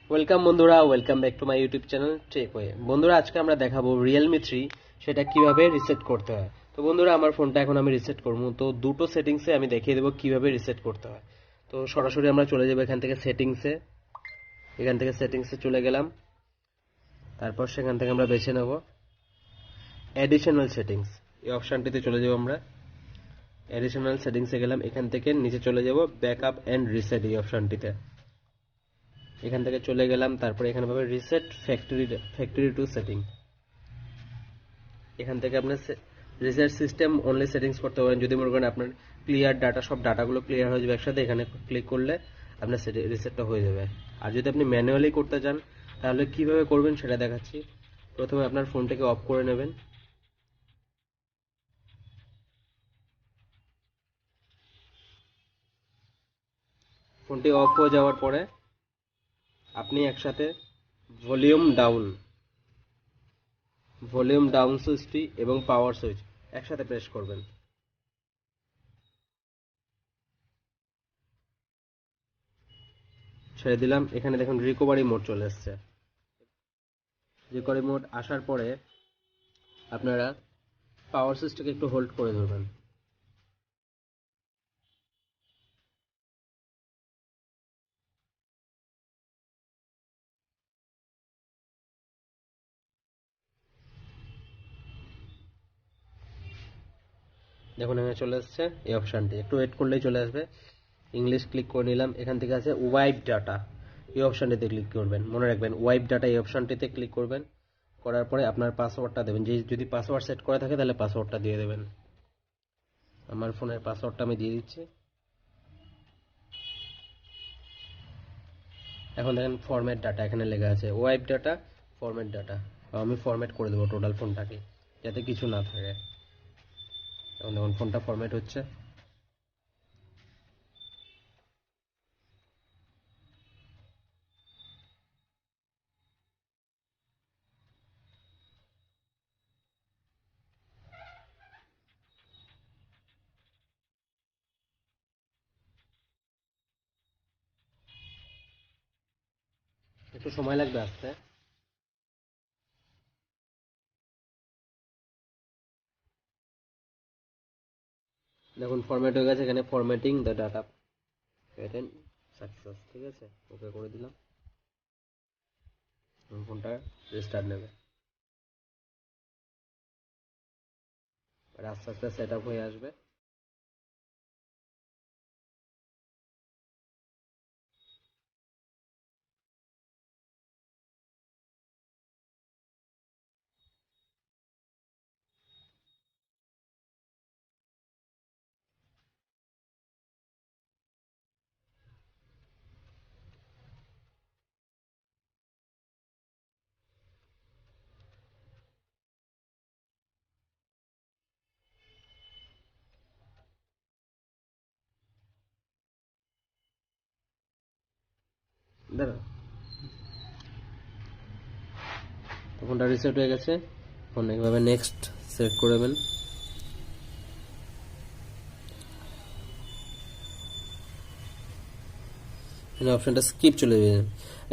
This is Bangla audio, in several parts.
ওয়েলকাম বন্ধুরা, welcome back to my YouTube channel Tech Way. বন্ধুরা, আজকে আমরা দেখাবো Realme 3 সেটা কিভাবে রিসেট করতে হয়। তো বন্ধুরা, আমার ফোনটা এখন আমি রিসেট করবো। তো দুটো সেটিংসে আমি দেখিয়ে দেবো কিভাবে রিসেট করতে হয়। তো সরাসরি আমরা চলে যাবো এখান থেকে সেটিংসে চলে গেলাম। তারপর সেখান থেকে আমরা বেছে নেব অ্যাডিশনাল সেটিংস, এই অপশানটিতে চলে যাবো আমরা। অ্যাডিশনাল সেটিংসে গেলাম, এখান থেকে নিচে চলে যাব ব্যাকআপ অ্যান্ড রিসেট, এই অপশানটিতে এখান থেকে চলে গেলাম। তারপরে এখানে পাবে রিসেট ফ্যাক্টরি টু সেটিং। এখান থেকে আপনার রিসেট সিস্টেম অনলি সেটিংস করতে পারেন। যদি মনে করেন আপনার ক্লিয়ার ডাটা, সব ডাটাগুলো ক্লিয়ার হয়ে যাবে একসাথে, এখানে ক্লিক করলে আপনার রিসেটটা হয়ে যাবে। আর যদি আপনি ম্যানুয়ালি করতে চান তাহলে কিভাবে করবেন সেটা দেখাচ্ছি। প্রথমে আপনার ফোনটাকে অফ করে নেবেন। ফোনটি অফ হয়ে যাওয়ার পরে আপনি একসাথে ভলিউম ডাউন সুইচটি এবং পাওয়ার সুইচ একসাথে প্রেস করবেন। ছেড়ে দিলাম। এখানে দেখুন রিকভারি মোড চলে এসছে। রিকভারি মোড আসার পরে আপনারা পাওয়ার সুইচটাকে একটু হোল্ড করে ধরবেন। দেখুন এখানে চলে আসছে এই অপশানটি, একটু ওয়েট করলেই চলে আসবে। ইংলিশ ক্লিক করে নিলাম। এখান থেকে আছে ওয়াইপ ডাটা, এই অপশানটিতে ক্লিক করবেন। মনে রাখবেন ওয়াইপ ডাটা এই অপশানটিতে ক্লিক করবেন। করার পরে আপনার পাসওয়ার্ডটা দেবেন। যদি পাসওয়ার্ড সেট করা থাকে তাহলে পাসওয়ার্ডটা দিয়ে দেবেন। আমার ফোনের পাসওয়ার্ডটা আমি দিয়ে দিচ্ছি। এখন দেখেন ফরম্যাট ডাটা এখানে লেখা আছে, ওয়াইপ ডাটা, ফরম্যাট ডাটা। আমি ফরম্যাট করে দেবো টোটাল ফোনটাকে, যাতে কিছু না থাকে। এখন দেখুন ফোনটা ফরম্যাট হচ্ছে। একটু সময় লাগবে আসতে। দেখুন ফরম্যাট হয়ে গেছে, এখানে formatting the data pattern success, ঠিক আছে, ওকে করে দিলাম। ফোনটা রেস্টার্ট নেবে আর আস্তে আস্তে সেট আপ হয়ে আসবে। দাঁড়া, ফোনটা রিসেট হয়ে গেছে। ফোন এইভাবে নেক্সট সিলেক্ট করবেন। এখানে অপশনটা স্কিপ চলে যাবেন।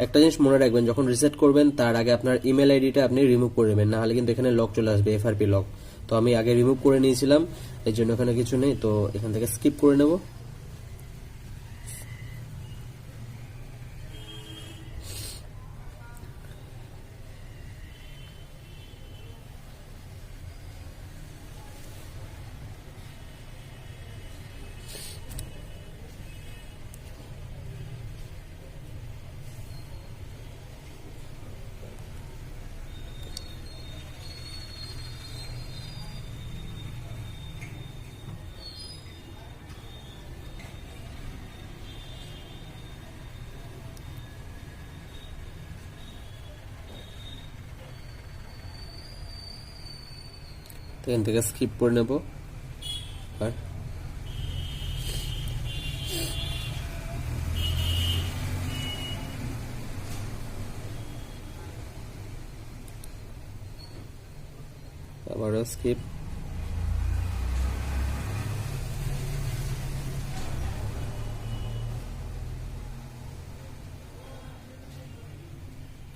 একটা জিনিস মনে রাখবেন, যখন রিসেট করবেন তার আগে আপনার ইমেল আইডিটা আপনি রিমুভ করে নেবেন, না হলে কিন্তু এখানে লক চলে আসবে, এফআরপি লক। তো আমি আগে রিমুভ করে নিয়েছিলাম, এই জন্য এখানে কিছু নেই। তো এখান থেকে স্কিপ করে নেব। এখান থেকে স্কিপ করে নেব। আর আবারও স্কিপ।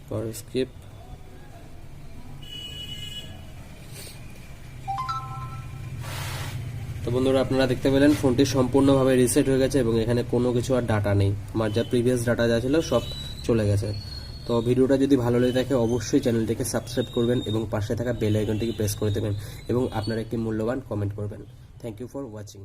পর স্কিপ। তো বন্ধুরা আপনারা দেখতে পেলেন ফোনটি সম্পূর্ণভাবে রিসেট হয়ে গেছে এবং এখানে কোনো কিছু আর ডাটা নেই, আমার যা প্রিভিয়াস ডাটা যা ছিল সব চলে গেছে। তো ভিডিওটা যদি ভালো লেগে থাকে অবশ্যই চ্যানেলটিকে সাবস্ক্রাইব করবেন এবং পাশে থাকা বেল আইকনটিকে প্রেস করে দেবেন এবং আপনার একটি মূল্যবান কমেন্ট করবেন। Thank you for watching.